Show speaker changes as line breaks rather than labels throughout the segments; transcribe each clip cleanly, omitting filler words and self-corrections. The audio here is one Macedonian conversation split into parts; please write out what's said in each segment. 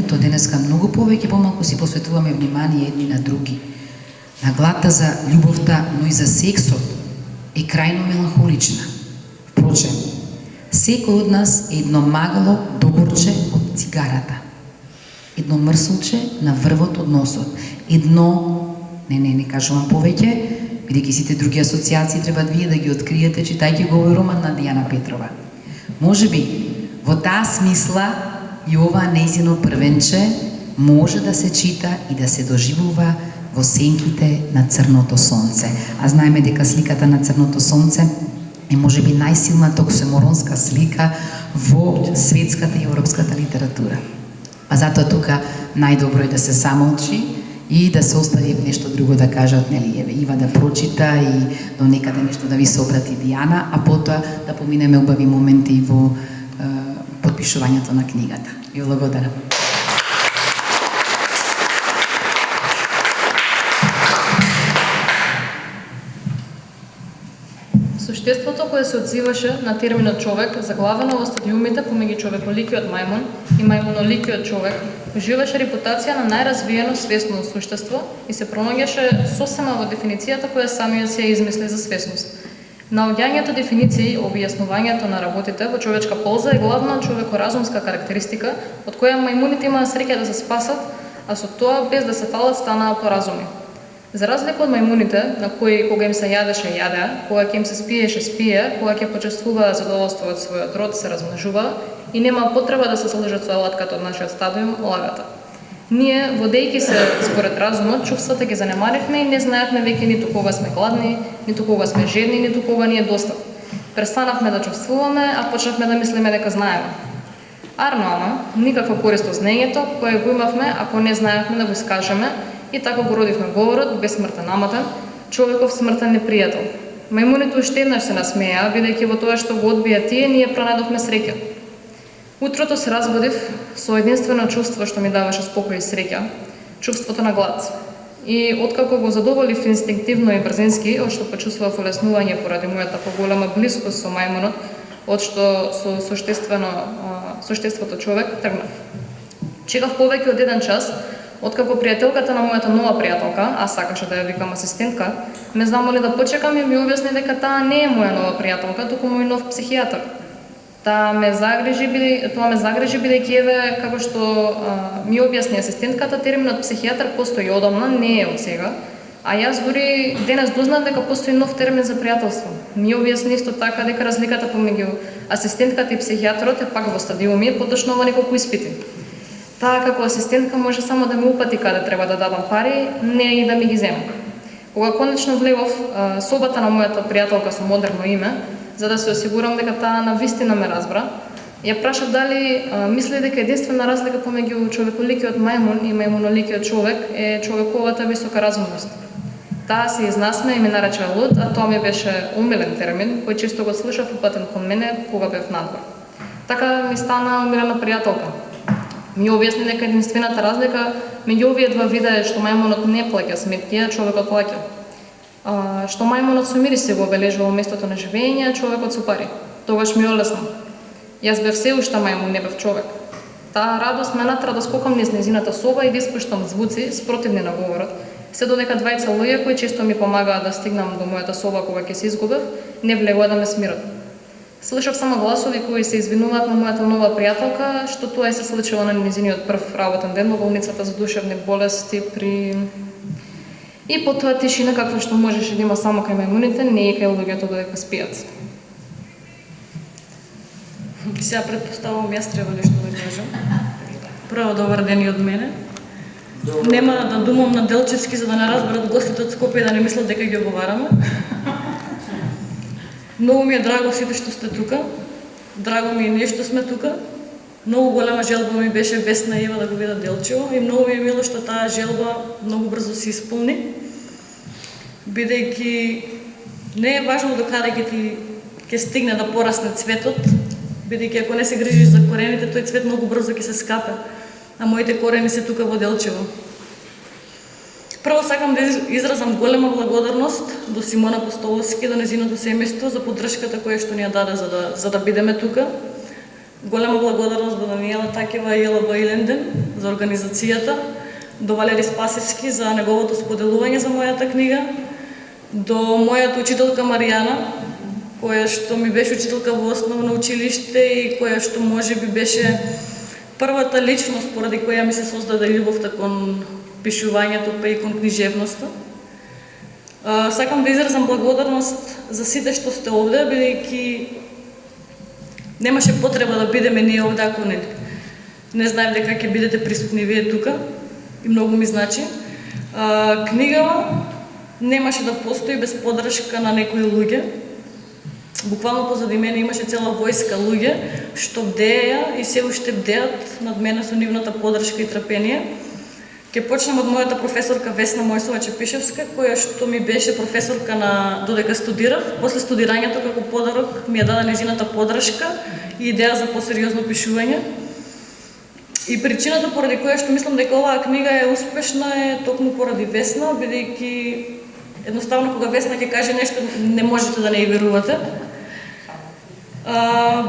поколението денеска многу повеќе помалку си посветуваме внимание едни на други. Наглата за љубовта, но и за сексот е крајно меланхолична. Впрочем, секој од нас е едно магло доборче од цигарата. Едно мрсолче на врвот од носот. Едно, не кажувам повеќе, бидејќи сите други асоциации треба вие да ги откриете читајќи го овој роман на Дијана Петрова. Можеби во таа смисла и ова нејзино првенче може да се чита и да се доживува во сенките на црното сонце. А знаеме дека сликата на црното сонце е можеби најсилната оксиморонска слика во светската и европската литература. А затоа тука најдобро е да се замолчи и да се остави нешто друго да кажат, нели, еве Ива да прочита и до некаде нешто да ви се обрати Дијана, а потоа да поминеме убави моменти во подпишувањето на книгата. Ви благодарам.
Суштеството кое се одзиваше на терминот човек, заглавено во стадиумите помеѓу човеколикиот мајмун и мајмуноликиот човек, уживаше репутација на најразвиено свесно суштество и се пронаѓаше сосема во дефиницијата која самиот си ја измисли за свесност. Наоѓањето дефиниции, објаснувањето на работите во човечка полза е главна човекоразумска карактеристика од која мајмуните имаа среќа да се спасат, а со тоа без да се фалат станаа поразумни. За разлика од мајмуните, на кои кога им се јадеше јадеа, кога ќе им се спиеше спиеа, кога ќе почувствуваа задоволство од својот род се размножуваа и нема потреба да се служат со алатката од нашиот стадиум лагата. Ние, водејќи се според разумот, чувствата ги занемаривме и не знаевме веќе ниту кога сме гладни, ниту кога сме жедни, ниту кога ни е доста. Престанавме да чувствуваме, а почнавме да мислиме дека знаеме. Арно, ама, никаква корист од знаењето, кое го имавме ако не знаевме да го искажеме, и така го родивме говорот, безсмртен амотен, човеков смртен непријател. Мајмуните уште еднаш се насмеја, бидејќи во тоа што го одбија тие, ние пронадовме среќа. Утрото се разбудив со единствено чувство што ми даваше спокој и среќа, чувството на глад. И откако го задоволив инстинктивно и брзински, од што почувствував улеснување поради мојата поголема близкост со мајмунот, од што со суштеството човек тргнав. Чекав повеќе од 1 час, откако пријателката на мојата нова пријателка, а сакаше да ја викам асистентка, ме замоли да почекам и ми објасни дека таа не е моја нова пријателка, туку мој нов психијатар. Тоа ме загрижи бидејќи еве како што ми објасни асистентката, терминот психијатар постои одамна, не е од сега, а јас дури денес дознав дека постои нов термин за пријателство. Ми објасни исто така дека разликата помеѓу асистентката и психијатрот е пак во стадиуми, поточно во неколку испити. Таа како асистентка може само да ме упати каде треба да дадам пари, не и да ми ги земе. Кога конечно влегов собата на мојата пријателка со модерно име, за да се осигурам дека таа навистина ме разбра, ја прашав дали мисли дека единствена разлика помеѓу човеколикиот мајмун и мајмуноликиот човек е човековата висока разумност. Таа се изнасме и ми нарече луд, а тоа ми беше умилен термин, кој често го слушав упатен кон мене кога бев надвор. Така ми стана умилена пријателка. Ми објасни дека единствената разлика меѓу овие два вида е што мајмунот не плаќа сметки, а човекот плаќа. Што мајмунот со мирис се го обележува местото на живење, а човекот со пари. Тогаш ми олесна. Јас бев се уште мајмун, не бев човек. Таа радост ме натера да скокам низ незината соба и да испуштам звуци спротивни на говорот, се додека двајца луѓе кои често ми помагаа да стигнам до мојата соба кога ќе се изгубев, не влегоа да ме смират. Слушав само гласови кои се извинуваат на мојата нова пријателка, што тоа е се случило на незиниот прв работен ден во болницата за душевни болести при... И потоа тишина каква што можеше да има само кај мајмуните, не и кај луѓето додека спијат.
Сега предпоставувам јас треба нешто да кажам. Прво добар ден и од мене. Нема да думам на делчевски за да не разберат гостите од Скопје да не мислат дека ги оговараме. Многу ми е драго сите што сте тука. Драго ми е ние што сме тука. Многу голема желба ми беше Весна и Ева да го видат Делчево и многу ми е мило што таа желба многу брзо се исполни. Бидејќи не е важно до каде ќе стигне да порасне цветот, бидејќи ако не се грижиш за корените, тој цвет многу брзо ќе се скапе. А моите корени се тука во Делчево. Прво сакам да изразам голема благодарност до Симона Постоловски, до незиното семејство за поддршката која што ни ја даде за да бидеме тука. Голема благодарност до Даниела Такева и Елаба Иленден за организацијата, до Валери Спасевски за неговото споделување за мојата книга, до мојата учителка Маријана, која што ми беше учителка во основно училиште и која што можеби беше првата личност поради која ми се создаде љубовта кон пишувањето па и кон книжевноста. Сакам да изразам благодарност за сите што сте овде, бидејќи немаше потреба да бидеме ние овде ако не знаев дека ќе бидете присутни вие тука и многу ми значи. Книгава немаше да постои без поддршка на некои луѓе. Буквално позади мене имаше цела војска луѓе што бдееја и се уште бдеат над мене со нивната поддршка и трпение. Ќе почнем од мојата професорка Весна Мојсова Чепишевска, која што ми беше професорка додека студирав. После студирањето како подарок ми ја даде незината поддршка и идеја за посериозно пишување. И причината поради која што мислам дека оваа книга е успешна е токму поради Весна, бидејќи едноставно кога Весна ќе каже нешто не можете да не ја верувате.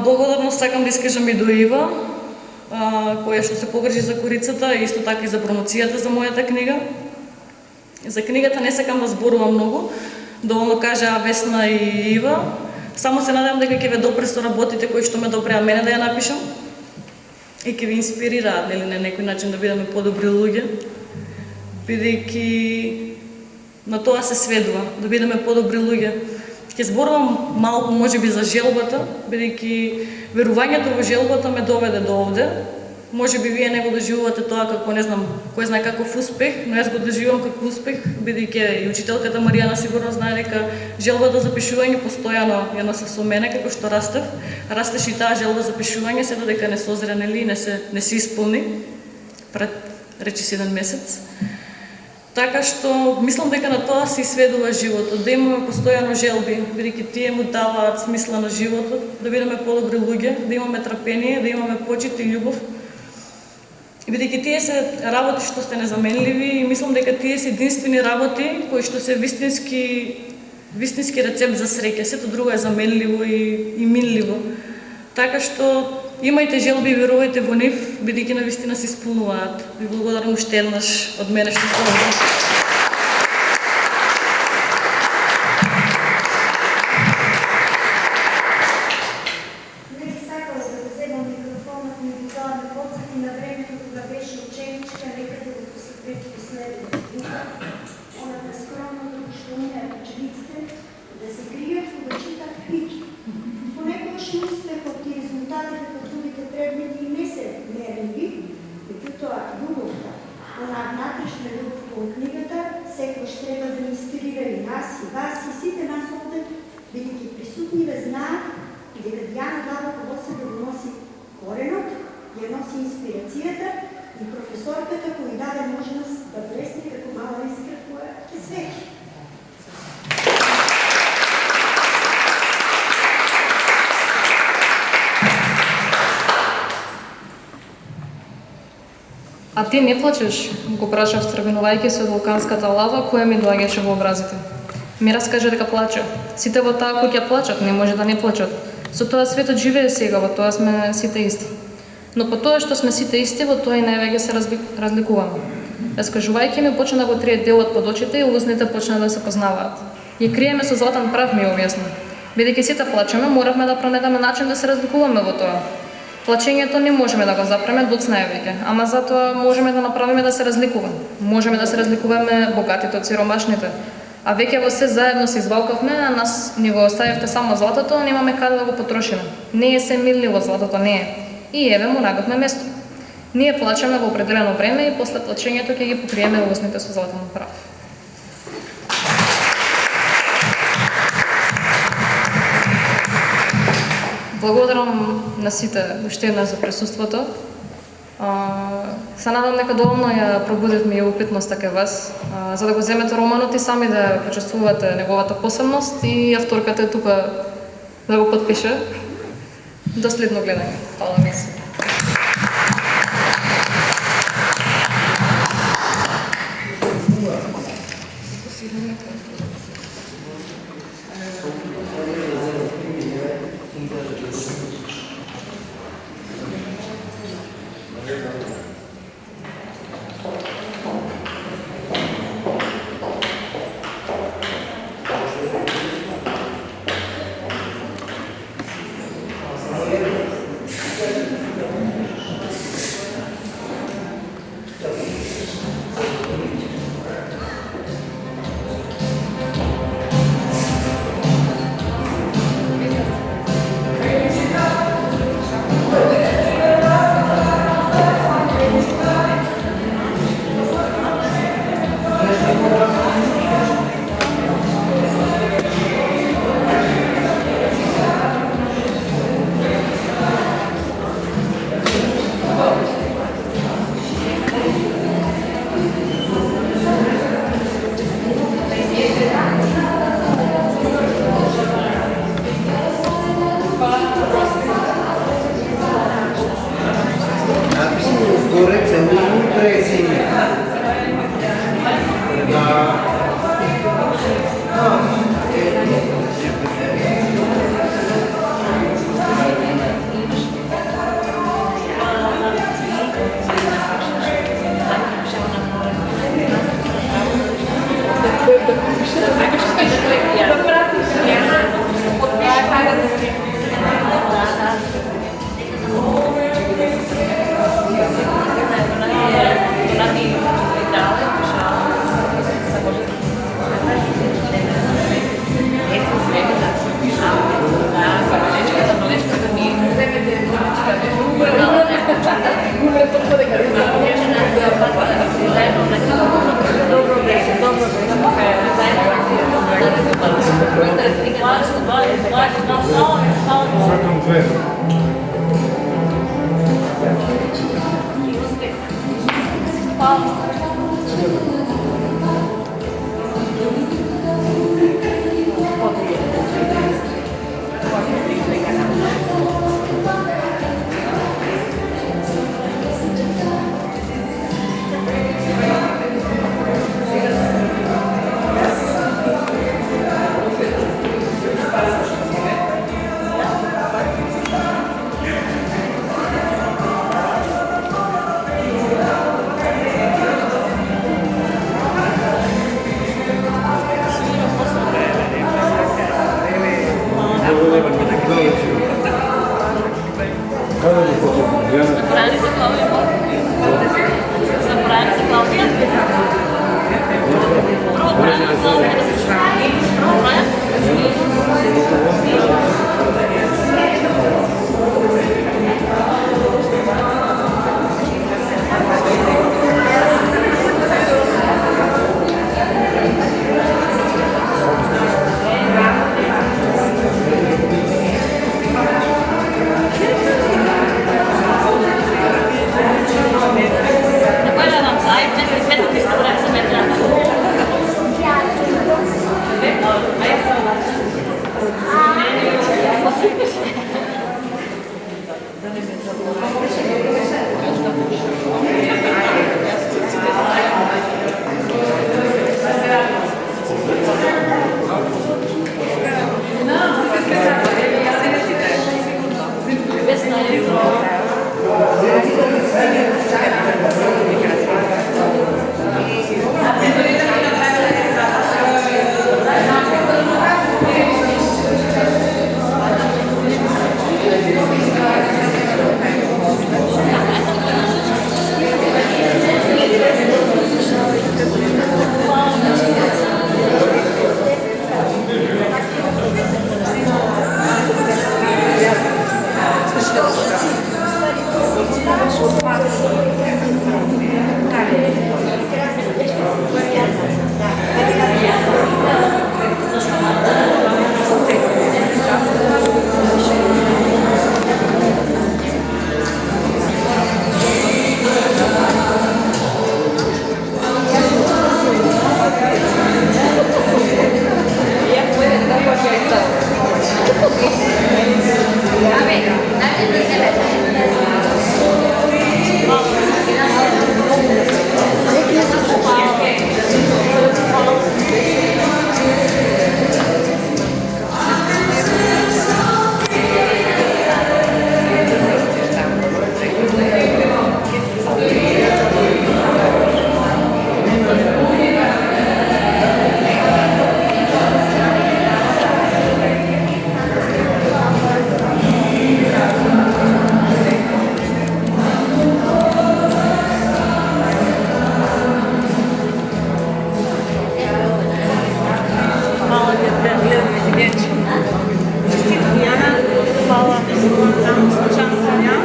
Благодарност сакам да искажам и до Ива, која што се погрижи за корицата и исто така и за промоцијата за мојата книга. За книгата не сакам да зборувам многу, доволно кажаа Весна и Ива. Само се надевам дека ќе ве допре со работите кои што ме допреа мене да ја напишам и ќе ви инспирираат на некој начин да бидеме подобри луѓе, бидејќи на тоа се сведува, да бидеме подобри луѓе. Ќе зборувам малку можеби за желбата, бидејќи верувањето во желбата ме доведе до овде. Можеби вие не го доживувате тоа како не знам, кој знае каков успех, но јас го доживувам како успех, бидејќи и учителката Маријана сигурно знае дека желбата за пишување постојано ја носи со мене како што растев. Растеше и таа желба за пишување, се додека не созре, нели, не се исполни пред речиси 1 месец. Така што мислам дека на тоа се сведува животот, да имаме постојано желби, бидејќи тие му даваат смисла на животот, да бидеме подобри луѓе, да имаме трпение, да имаме почит и љубов. И бидејќи тие се работи што сте незаменливи и мислам дека тие се единствени работи кои што се вистински рецепт за среќа. Сето друго е заменливо и минливо. Така што имајте желби и верувајте во нив, бидејќи навистина се исполнуваат. Ви благодарам уште еднаш од мене што сте овде.
А ти не плачеш? Го прашав црвенувајќи се од вулканската лава која ми доаѓаше во образите. Ми раскаже дека плаче. Сите во таа куќа плачат, не може да не плачат. Со тоа светот живее сега, во тоа сме сите исти. Но по тоа што сме сите исти, во тоа и највеќе се разликуваме. Раскажувајќи ми почна да го трие делот под очите и устните почна да се познаваат. Ја криеме со златен прав, ми објасни. Бидејќи сите плачеме, моравме да пронајдеме начин да се разликуваме во тоа. Плачењето не можеме да го запреме, доцна е веќе, ама затоа можеме да направиме да се разликуваме. Можеме да се разликуваме богатите од сиромашните. А веќе во се заедно се извалкавме, а нас ни го оставивте само златото, немаме каде да го потрошиме. Не е се милливо златото, не е. И еве му најдовме место. Ние плачеме во определено време и после плачењето ќе ги покриеме устните со златен прав. Благодарам на сите уште еднаш за присуството. Се надам дека доволно ја пробудивме и упитноста кај вас, за да го земете романот и сами да почувствувате неговата посебност и авторката е тука да го подпише. До следно гледање. Фала ми се.
Забрани за Клаудия. Забрани за Клаудия. Първо брани за Клаудия. Първо брани.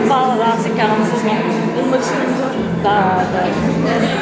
Hvala, da se kanam se znam. Da, da.